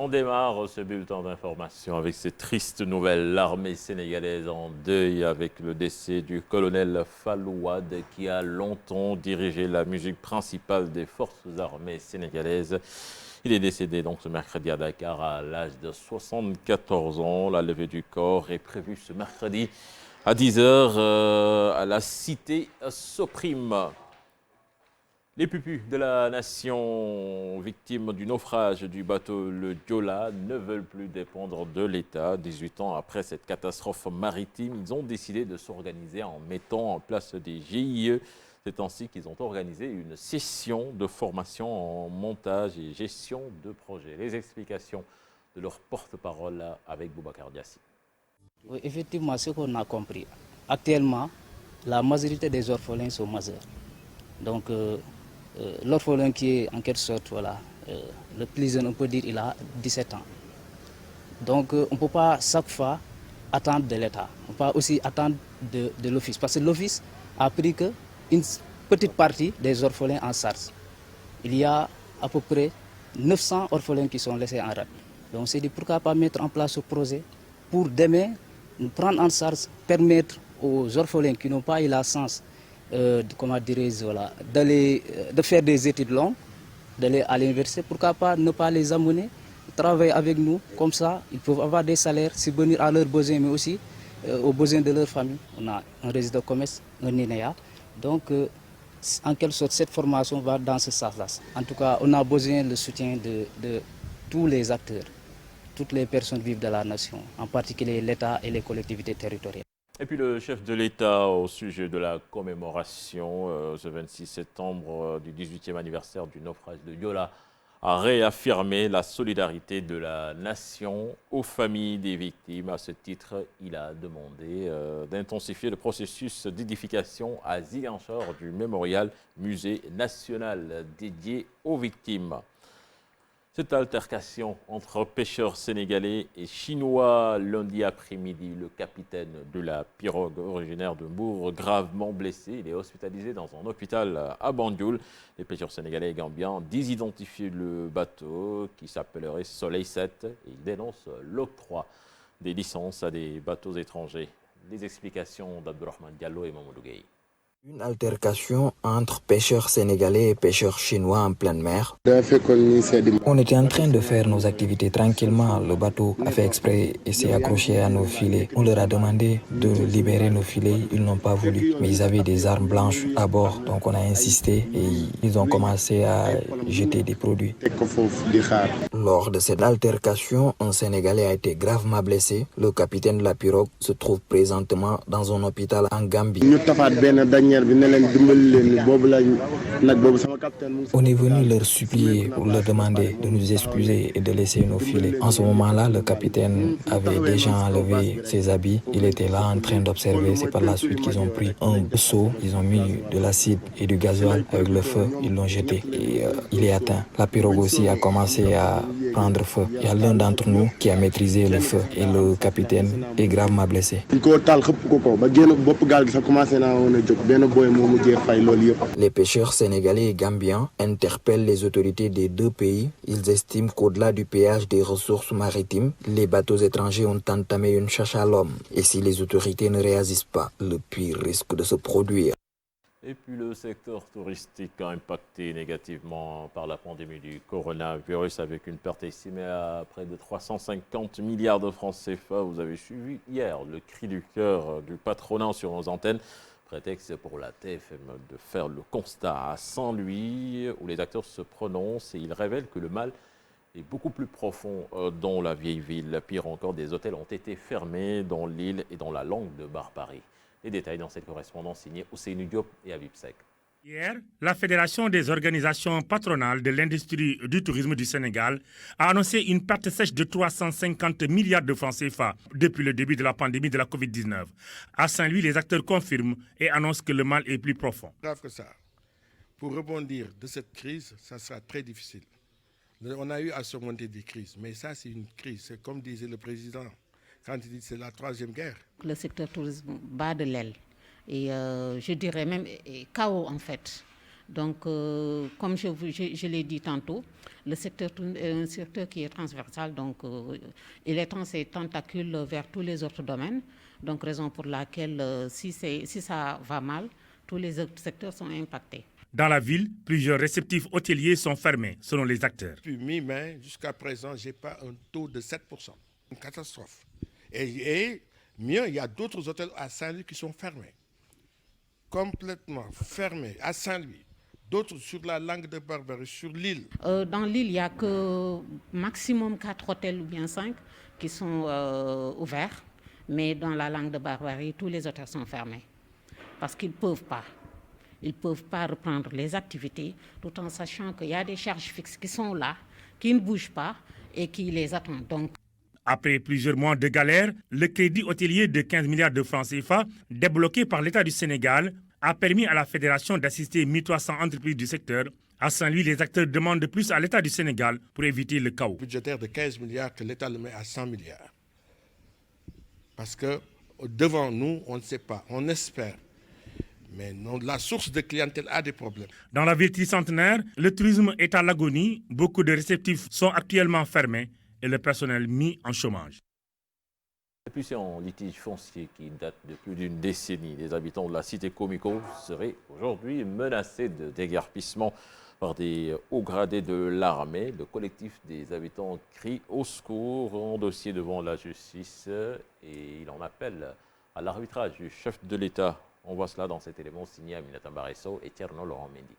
On démarre ce bulletin d'information avec cette triste nouvelle. L'armée sénégalaise en deuil avec le décès du colonel Fallou Wade qui a longtemps dirigé la musique principale des forces armées sénégalaises. Il est décédé donc ce mercredi à Dakar à l'âge de 74 ans. La levée du corps est prévue ce mercredi à 10 h à la cité Soprim. Les pupus de la nation victimes du naufrage du bateau le Joola ne veulent plus dépendre de l'État. 18 ans après cette catastrophe maritime, ils ont décidé de s'organiser en mettant en place des GIE. C'est ainsi qu'ils ont organisé une session de formation en montage et gestion de projet. Les explications de leur porte-parole avec Boubacar Diassi. Oui, effectivement, ce qu'on a compris. Actuellement, la majorité des orphelins sont majeurs. Donc, l'orphelin qui est en quelque sorte, le plus jeune, on peut dire, il a 17 ans. Donc, on ne peut pas chaque fois attendre de l'État. On ne peut pas aussi attendre de l'Office. Parce que l'Office a pris qu'une petite partie des orphelins en charge. Il y a à peu près 900 orphelins qui sont laissés en rade. Donc, on s'est dit pourquoi pas mettre en place ce projet pour demain nous prendre en charge, permettre aux orphelins qui n'ont pas eu la chance de faire des études longues, d'aller à l'université, pourquoi pas ne pas les amener, travailler avec nous, comme ça ils peuvent avoir des salaires, subvenir à leurs besoins, mais aussi aux besoins de leur famille. On a un registre de commerce, un INEA, donc en quelque sorte cette formation va dans ce sens-là. En tout cas, on a besoin du soutien de tous les acteurs, toutes les personnes vives de la nation, en particulier l'État et les collectivités territoriales. Et puis le chef de l'État au sujet de la commémoration ce 26 septembre du 18e anniversaire du naufrage de Joola a réaffirmé la solidarité de la nation aux familles des victimes. À ce titre, il a demandé d'intensifier le processus d'édification à Ziguinchor du mémorial musée national dédié aux victimes. Cette altercation entre pêcheurs sénégalais et chinois lundi après-midi, le capitaine de la pirogue originaire de Mbour, gravement blessé, il est hospitalisé dans un hôpital à Banjul. Les pêcheurs sénégalais et gambiens désidentifient le bateau qui s'appellerait Soleil 7 et ils dénoncent l'octroi des licences à des bateaux étrangers. Les explications d'Abdourahmane Diallo et Mamadou Gueye. Une altercation entre pêcheurs sénégalais et pêcheurs chinois en pleine mer. On était en train de faire nos activités tranquillement. Le bateau a fait exprès et s'est accroché à nos filets. On leur a demandé de libérer nos filets. Ils n'ont pas voulu. Mais ils avaient des armes blanches à bord. Donc on a insisté et ils ont commencé à jeter des produits. Lors de cette altercation, un Sénégalais a été gravement blessé. Le capitaine de la pirogue se trouve présentement dans un hôpital en Gambie. On est venu leur supplier pour leur demander de nous excuser et de laisser nos filets. En ce moment-là, le capitaine avait déjà enlevé ses habits. Il était là en train d'observer. C'est par la suite qu'ils ont pris un seau, ils ont mis de l'acide et du gasoil avec le feu. Ils l'ont jeté et il est atteint. La pirogue aussi a commencé à prendre feu. Il y a l'un d'entre nous qui a maîtrisé le feu et le capitaine est gravement blessé. Les pêcheurs sénégalais et gambiens interpellent les autorités des deux pays. Ils estiment qu'au-delà du péage des ressources maritimes, les bateaux étrangers ont entamé une chasse à l'homme. Et si les autorités ne réagissent pas, le pire risque de se produire. Et puis le secteur touristique a impacté négativement par la pandémie du coronavirus avec une perte estimée à près de 350 milliards de francs CFA. Vous avez suivi hier le cri du cœur du patronat sur nos antennes. Prétexte pour la TFM de faire le constat à Saint-Louis où les acteurs se prononcent et ils révèlent que le mal est beaucoup plus profond dans la vieille ville. Pire encore, des hôtels ont été fermés dans l'île et dans la langue de Barbarie. Les détails dans cette correspondance signée Ousseynou Diop et Habib Seck. Hier, la Fédération des organisations patronales de l'industrie du tourisme du Sénégal a annoncé une perte sèche de 350 milliards de francs CFA depuis le début de la pandémie de la Covid-19. À Saint-Louis, les acteurs confirment et annoncent que le mal est plus profond. Grave que ça. Pour rebondir de cette crise, ça sera très difficile. On a eu à surmonter des crises, mais ça c'est une crise. C'est comme disait le président quand il dit que c'est la troisième guerre. Le secteur tourisme bat de l'aile et je dirais même KO en fait. Donc, comme je l'ai dit tantôt, le secteur est un secteur qui est transversal, donc il étend ses tentacules vers tous les autres domaines. Donc, raison pour laquelle, si ça va mal, tous les autres secteurs sont impactés. Dans la ville, plusieurs réceptifs hôteliers sont fermés, selon les acteurs. Depuis mi-mai jusqu'à présent, je n'ai pas un taux de 7%. Une catastrophe. Et mieux, il y a d'autres hôtels à Saint-Louis qui sont fermés. Complètement fermés à Saint-Louis. D'autres sur la langue de Barbarie, sur l'île. Dans l'île, il n'y a que maximum 4 hôtels ou bien 5 qui sont ouverts. Mais dans la langue de Barbarie, tous les hôtels sont fermés. Parce qu'ils ne peuvent pas. Ils ne peuvent pas reprendre les activités tout en sachant qu'il y a des charges fixes qui sont là, qui ne bougent pas et qui les attendent. Donc, après plusieurs mois de galère, le crédit hôtelier de 15 milliards de francs CFA, débloqué par l'État du Sénégal, a permis à la Fédération d'assister 1300 entreprises du secteur. À Saint-Louis, les acteurs demandent de plus à l'État du Sénégal pour éviter le chaos. Budgétaire de 15 milliards que l'État le met à 100 milliards. Parce que devant nous, on ne sait pas, on espère. Mais non, la source de clientèle a des problèmes. Dans la ville tricentenaire, le tourisme est à l'agonie. Beaucoup de réceptifs sont actuellement fermés et le personnel mis en chômage. Et puis c'est un litige foncier qui date de plus d'une décennie. Les habitants de la cité Comico seraient aujourd'hui menacés de déguerpissement par des hauts gradés de l'armée. Le collectif des habitants crie au secours en dossier devant la justice et il en appelle à l'arbitrage du chef de l'État. On voit cela dans cet élément signé Aminata Baresso et Tierno Laurent Mendy.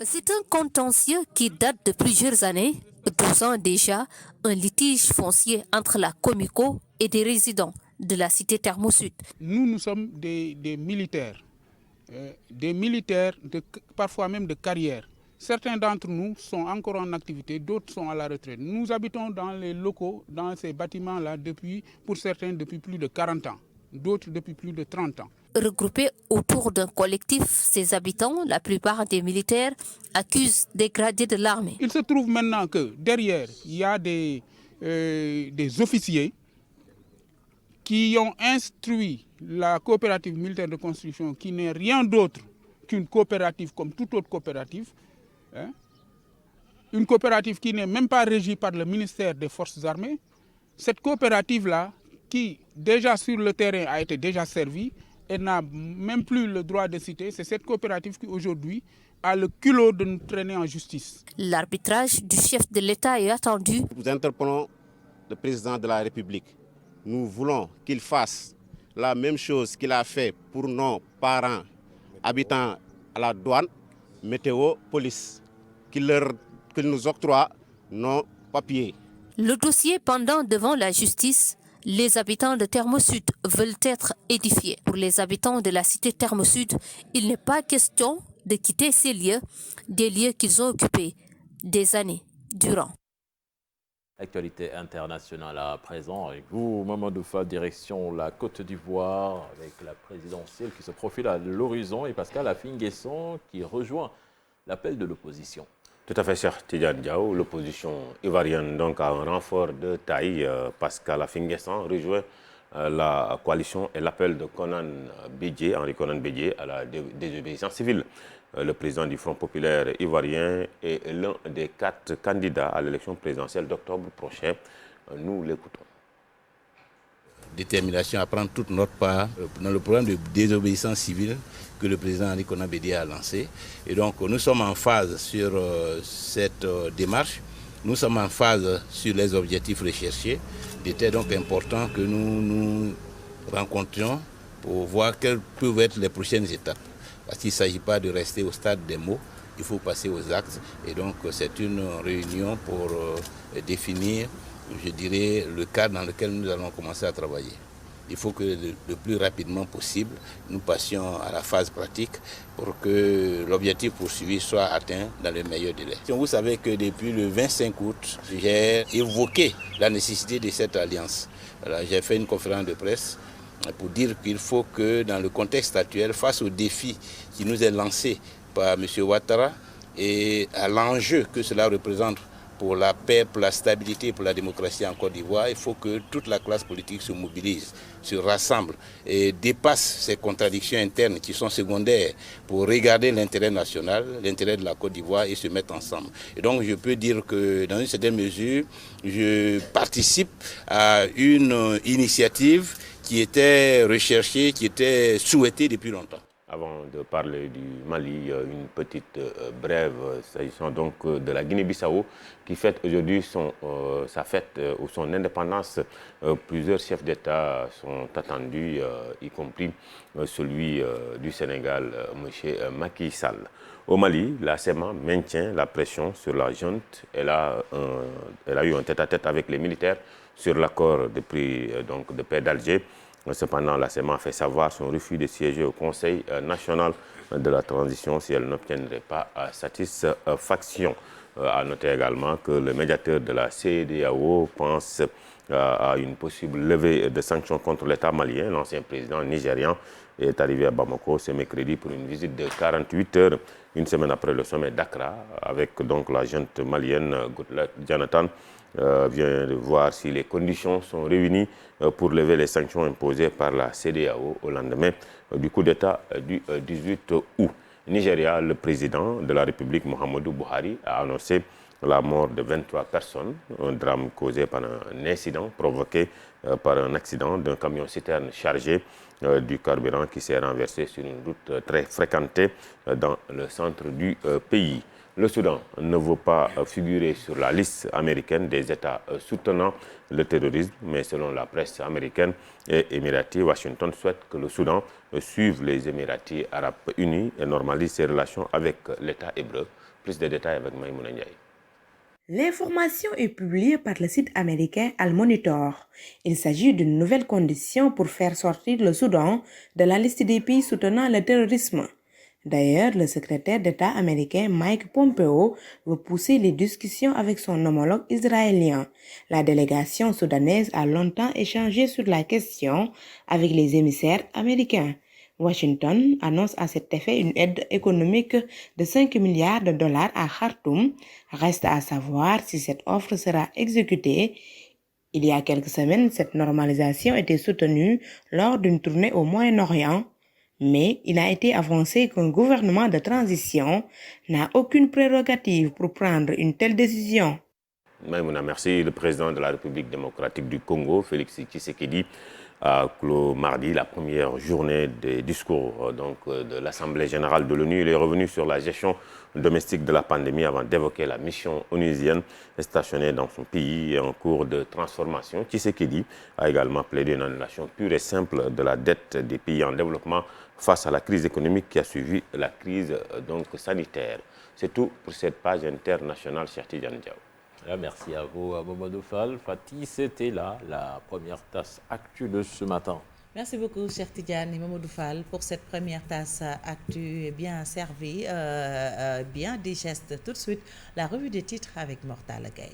C'est un contentieux qui date de plusieurs années, 12 ans déjà, un litige foncier entre la Comico et des résidents de la cité Thermosud. Nous sommes des militaires, parfois même de carrière. Certains d'entre nous sont encore en activité, d'autres sont à la retraite. Nous habitons dans les locaux, dans ces bâtiments-là, pour certains depuis plus de 40 ans, d'autres depuis plus de 30 ans. Regroupés autour d'un collectif, ces habitants, la plupart des militaires, accusent des gradés de l'armée. Il se trouve maintenant que derrière, il y a des officiers qui ont instruit la coopérative militaire de construction, qui n'est rien d'autre qu'une coopérative comme toute autre coopérative, une coopérative qui n'est même pas régie par le ministère des Forces armées. Cette coopérative-là, qui déjà sur le terrain a été déjà servie, et n'a même plus le droit de citer, c'est cette coopérative qui aujourd'hui a le culot de nous traîner en justice. L'arbitrage du chef de l'État est attendu. Nous interpellons le président de la République. Nous voulons qu'il fasse la même chose qu'il a fait pour nos parents habitant à la douane, météo, police, qu'il nous octroie nos papiers. Le dossier pendant devant la justice. Les habitants de Thermosud veulent être édifiés. Pour les habitants de la cité Thermosud, il n'est pas question de quitter ces lieux, des lieux qu'ils ont occupés des années durant. Actualité internationale à présent avec vous, Mamadou Fall, direction la Côte d'Ivoire avec la présidentielle qui se profile à l'horizon et Pascal Affi-N'Guessan qui rejoint l'appel de l'opposition. Tout à fait, cher Tidjane Diaw. L'opposition ivoirienne donc a un renfort de taille. Pascal Affi-N'Guessan rejoint la coalition et l'appel de Henri Konan Bédié à la désobéissance civile. Le président du Front populaire ivoirien est l'un des 4 candidats à l'élection présidentielle d'octobre prochain. Nous l'écoutons. Détermination à prendre toute notre part dans le programme de désobéissance civile que le président Henri Konan Bédié a lancé. Et donc nous sommes en phase sur cette démarche, nous sommes en phase sur les objectifs recherchés. Il était donc important que nous nous rencontrions pour voir quelles peuvent être les prochaines étapes. Parce qu'il ne s'agit pas de rester au stade des mots, il faut passer aux actes. Et donc c'est une réunion pour définir, je dirais, le cadre dans lequel nous allons commencer à travailler. Il faut que le plus rapidement possible, nous passions à la phase pratique pour que l'objectif poursuivi soit atteint dans les meilleurs délais. Vous savez que depuis le 25 août, j'ai évoqué la nécessité de cette alliance. J'ai fait une conférence de presse pour dire qu'il faut que dans le contexte actuel, face au défi qui nous est lancé par M. Ouattara et à l'enjeu que cela représente pour la paix, pour la stabilité, pour la démocratie en Côte d'Ivoire, il faut que toute la classe politique se mobilise, se rassemble et dépasse ces contradictions internes qui sont secondaires pour regarder l'intérêt national, l'intérêt de la Côte d'Ivoire et se mettre ensemble. Et donc je peux dire que dans une certaine mesure, je participe à une initiative qui était recherchée, qui était souhaitée depuis longtemps. Avant de parler du Mali, une petite brève s'agissant donc de la Guinée-Bissau qui fête aujourd'hui sa fête ou son indépendance. Plusieurs chefs d'État sont attendus, y compris celui du Sénégal, M. Macky Sall. Au Mali, la SEMA maintient la pression sur la junte. Elle a eu un tête-à-tête avec les militaires sur l'accord de paix d'Alger. Cependant, la SEMA a fait savoir son refus de siéger au Conseil national de la transition si elle n'obtiendrait pas satisfaction. À noter également que le médiateur de la CEDEAO pense à une possible levée de sanctions contre l'État malien. L'ancien président nigérian est arrivé à Bamako ce mercredi pour une visite de 48 heures, une semaine après le sommet d'Accra, avec donc la junte malienne Goodluck Jonathan. Vient de voir si les conditions sont réunies pour lever les sanctions imposées par la CEDEAO au lendemain du coup d'État du 18 août. Nigeria, le président de la République, Muhammadu Buhari, a annoncé la mort de 23 personnes, un drame causé par un incident provoqué par un accident d'un camion-citerne chargé du carburant qui s'est renversé sur une route très fréquentée dans le centre du pays. Le Soudan ne veut pas figurer sur la liste américaine des États soutenant le terrorisme, mais selon la presse américaine et émiratie, Washington souhaite que le Soudan suive les Émiratis arabes unis et normalise ses relations avec l'État hébreu. Plus de détails avec Maïmouna Ndiaye. L'information est publiée par le site américain Al Monitor. Il s'agit d'une nouvelle condition pour faire sortir le Soudan de la liste des pays soutenant le terrorisme. D'ailleurs, le secrétaire d'État américain Mike Pompeo veut pousser les discussions avec son homologue israélien. La délégation soudanaise a longtemps échangé sur la question avec les émissaires américains. Washington annonce à cet effet une aide économique de 5 milliards de dollars à Khartoum. Reste à savoir si cette offre sera exécutée. Il y a quelques semaines, cette normalisation était soutenue lors d'une tournée au Moyen-Orient. Mais il a été avancé qu'un gouvernement de transition n'a aucune prérogative pour prendre une telle décision. Maïmouna, merci. Le président de la République démocratique du Congo, Félix Tshisekedi, a clos mardi la première journée des discours de l'Assemblée générale de l'ONU. Il est revenu sur la gestion domestique de la pandémie avant d'évoquer la mission onusienne stationnée dans son pays et en cours de transformation. Tshisekedi a également plaidé une annulation pure et simple de la dette des pays en développement face à la crise économique qui a suivi la crise sanitaire. C'est tout pour cette page internationale, Cheikh Tidiane Diaw. Merci à vous, Mamadou Fall. Fatih, c'était là la première tasse actu de ce matin. Merci beaucoup, Cheikh Tidiane et Mamadou Fall, pour cette première tasse actu bien servie, bien digeste. Tout de suite, la revue des titres avec Mortala Gaye.